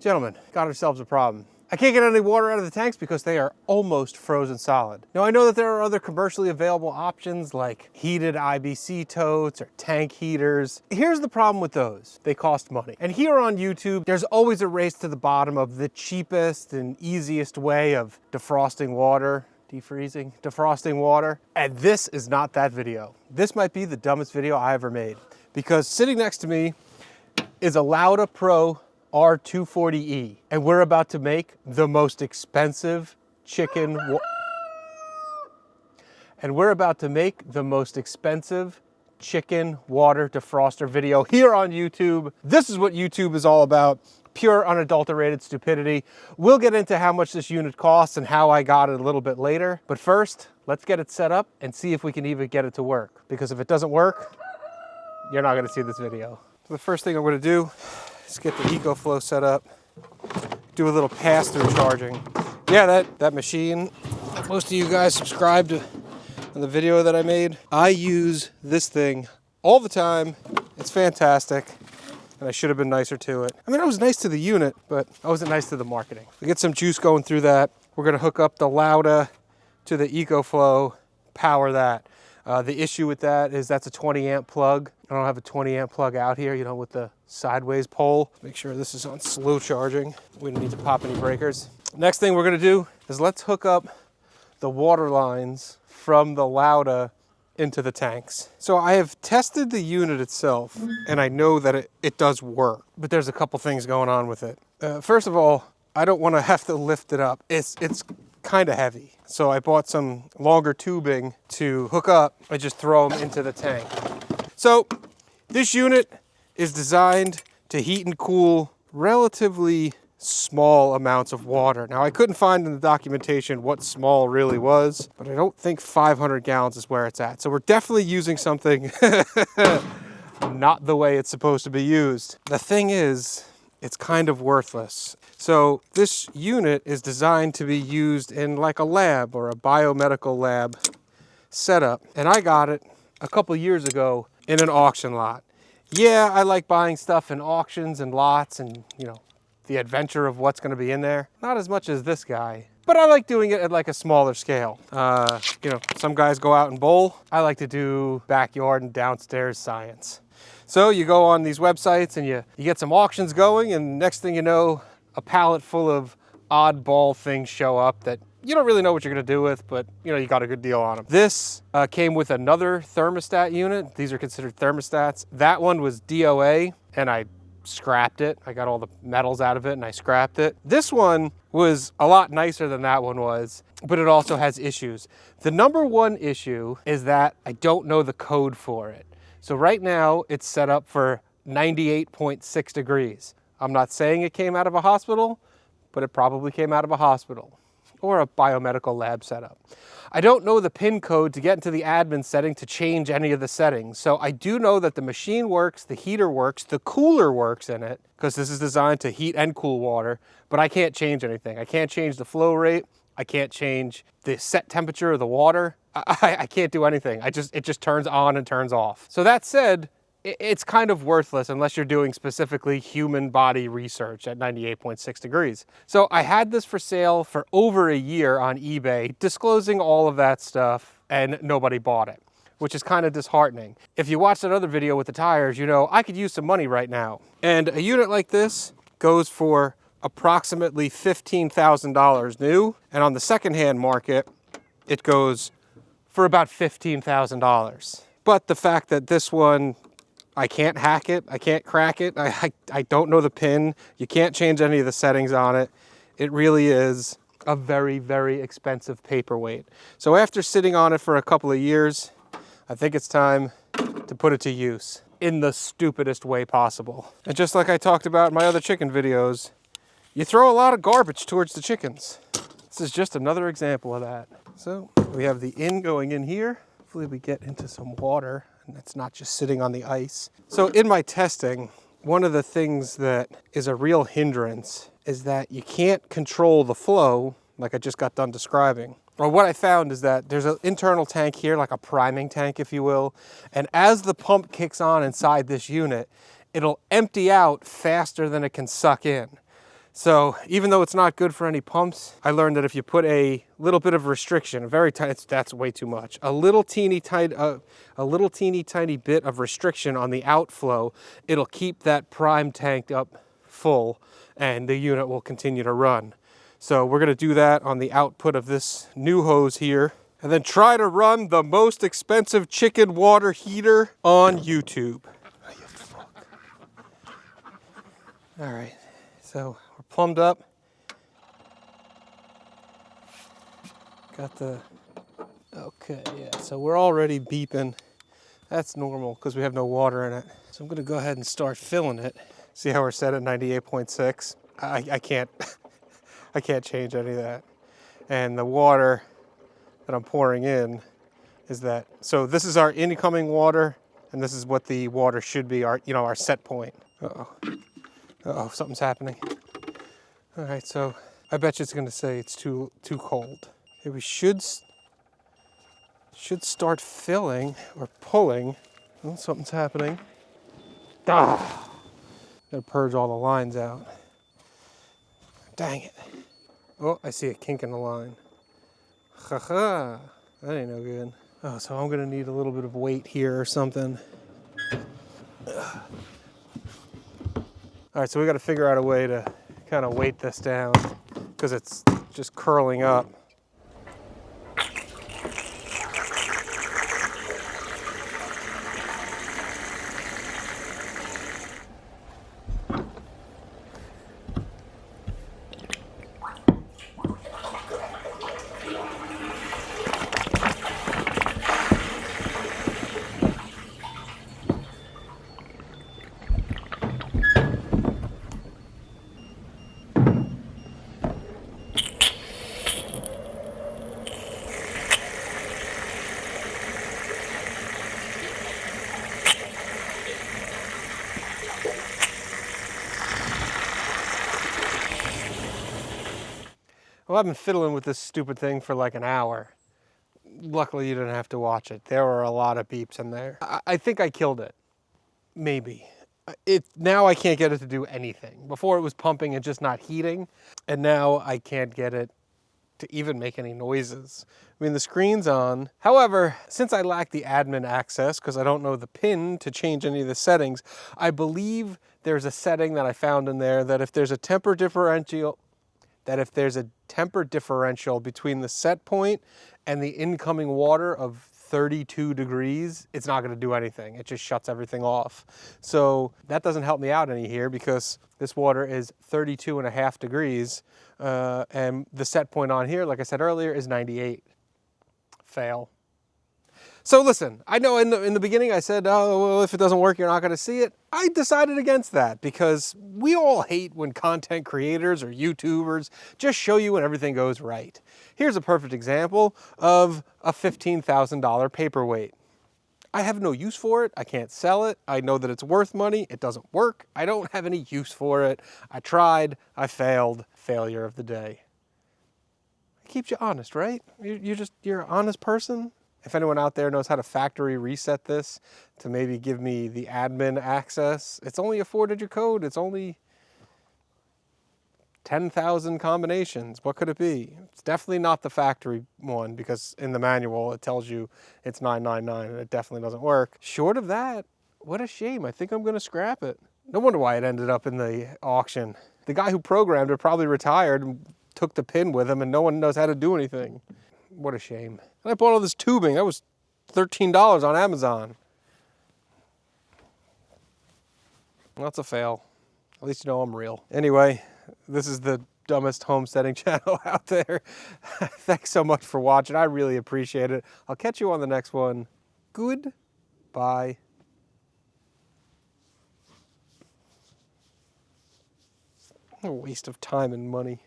Gentlemen, got ourselves a problem. I can't get any water out of the tanks because they are almost frozen solid. Now I know that there are other commercially available options like heated IBC totes or tank heaters. Here's the problem with those. They cost money. And here on YouTube, there's always a race to the bottom of the cheapest and easiest way of defrosting water. Defrosting water. And this is not that video. This might be the dumbest video I ever made because sitting next to me is a LAUDA Pro R240E, and we're about to make the most expensive chicken water defroster video here on YouTube. This is what YouTube is all about. Pure, unadulterated stupidity. We'll get into how much this unit costs and how I got it a little bit later. But first, let's get it set up and see if we can even get it to work. Because if it doesn't work, you're not gonna see this video. So the first thing I'm gonna do is get the EcoFlow set up, do a little pass-through charging. Yeah, that machine, most of you guys subscribed to the video that I made. I use this thing all the time. It's fantastic. And I should have been nicer to it. I mean, I was nice to the unit, but I wasn't nice to the marketing. We get some juice going through that. We're gonna hook up the LAUDA to the EcoFlow, power that. The issue with that is that's a 20 amp plug. I don't have a 20 amp plug out here, you know, with the sideways pole. Make sure this is on slow charging. We don't need to pop any breakers. Next thing we're gonna do is let's hook up the water lines from the LAUDA into the tanks. So I have tested the unit itself and I know that it does work, but there's a couple things going on with it. First of all, I don't want to have to lift it up. It's kind of heavy. So I bought some longer tubing to hook up and just throw them into the tank. So this unit is designed to heat and cool relatively small amounts of water. Now I couldn't find in the documentation what small really was, but I don't think 500 gallons is where it's at. So we're definitely using something not the way it's supposed to be used. The thing is, it's kind of worthless. So this unit is designed to be used in like a lab or a biomedical lab setup. And I got it a couple years ago in an auction lot. Yeah, I like buying stuff in auctions and lots and, you know, the adventure of what's going to be in there. Not as much as this guy, but I like doing it at like a smaller scale. You know, some guys go out and bowl. I like to do backyard and downstairs science. So you go on these websites and you get some auctions going, and next thing you know, a pallet full of oddball things show up that you don't really know what you're going to do with, but you know, you got a good deal on them. This came with another thermostat unit. These are considered thermostats. That one was DOA, and I scrapped it. I got all the metals out of it and I scrapped it. This one was a lot nicer than that one was, but it also has issues. The number one issue is that I don't know the code for it. So right now it's set up for 98.6 degrees. I'm not saying it came out of a hospital, but it probably came out of a hospital or a biomedical lab setup. I don't know the pin code to get into the admin setting to change any of the settings. So I do know that the machine works, the heater works, the cooler works in it, because this is designed to heat and cool water, but I can't change anything. I can't change the flow rate. I can't change the set temperature of the water. I can't do anything. It just turns on and turns off. So that said, it's kind of worthless unless you're doing specifically human body research at 98.6 degrees. So I had this for sale for over a year on eBay, disclosing all of that stuff, and nobody bought it, which is kind of disheartening. If you watched that other video with the tires, you know I could use some money right now. And a unit like this goes for approximately $15,000 new, and on the secondhand market, it goes for about $15,000. But the fact that this one, I can't hack it, I can't crack it, I don't know the pin, you can't change any of the settings on it. It really is a very, very expensive paperweight. So after sitting on it for a couple of years, I think it's time to put it to use in the stupidest way possible. And just like I talked about in my other chicken videos, you throw a lot of garbage towards the chickens. This is just another example of that. So we have the in going in here. Hopefully we get into some water and it's not just sitting on the ice. So in my testing, one of the things that is a real hindrance is that you can't control the flow like I just got done describing. Or what I found is that there's an internal tank here, like a priming tank, if you will. And as the pump kicks on inside this unit, it'll empty out faster than it can suck in. So even though it's not good for any pumps, I learned that if you put a little bit of restriction, a very tight, that's way too much, a little teeny tiny bit of restriction on the outflow, it'll keep that prime tank up full and the unit will continue to run. So we're gonna do that on the output of this new hose here, and then try to run the most expensive chicken water heater on YouTube. Oh, you fuck. All right, so we're plumbed up. Got the, okay, yeah, so we're already beeping. That's normal because we have no water in it. So I'm gonna go ahead and start filling it. See how we're set at 98.6? I can't, I can't change any of that. And the water that I'm pouring in is that, so this is our incoming water, and this is what the water should be, our, you know, our set point. Uh-oh, uh-oh, something's happening. All right, so I bet you it's gonna say it's too cold. Okay, we should start filling or pulling. Oh, something's happening. Ah! Gotta purge all the lines out. Dang it. Oh, I see a kink in the line. Ha-ha, that ain't no good. Oh, so I'm gonna need a little bit of weight here or something. All right, so we gotta figure out a way to kind of weight this down because it's just curling up. Well, I've been fiddling with this stupid thing for like an hour. Luckily, you didn't have to watch it. There were a lot of beeps in there. I think I killed it. Maybe. Now I can't get it to do anything. Before it was pumping and just not heating, and now I can't get it to even make any noises. I mean, the screen's on. However, since I lack the admin access, because I don't know the pin to change any of the settings, I believe there's a setting that I found in there that if there's a temper differential between the set point and the incoming water of 32 degrees, it's not gonna do anything. It just shuts everything off. So that doesn't help me out any here because this water is 32.5 degrees and the set point on here, like I said earlier, is 98. Fail. So listen, I know in the beginning I said, oh, well, if it doesn't work, you're not gonna see it. I decided against that because we all hate when content creators or YouTubers just show you when everything goes right. Here's a perfect example of a $15,000 paperweight. I have no use for it. I can't sell it. I know that it's worth money. It doesn't work. I don't have any use for it. I tried, I failed. Failure of the day. It keeps you honest, right? You're an honest person. If anyone out there knows how to factory reset this to maybe give me the admin access, it's only a 4-digit code. It's only 10,000 combinations. What could it be? It's definitely not the factory one because in the manual it tells you it's 999 and it definitely doesn't work. Short of that, what a shame. I think I'm gonna scrap it. No wonder why it ended up in the auction. The guy who programmed it probably retired and took the pin with him and no one knows how to do anything. What a shame. And I bought all this tubing. That was $13 on Amazon. That's a fail. At least you know I'm real. Anyway, this is the dumbest homesteading channel out there. Thanks so much for watching. I really appreciate it. I'll catch you on the next one. Goodbye. A waste of time and money.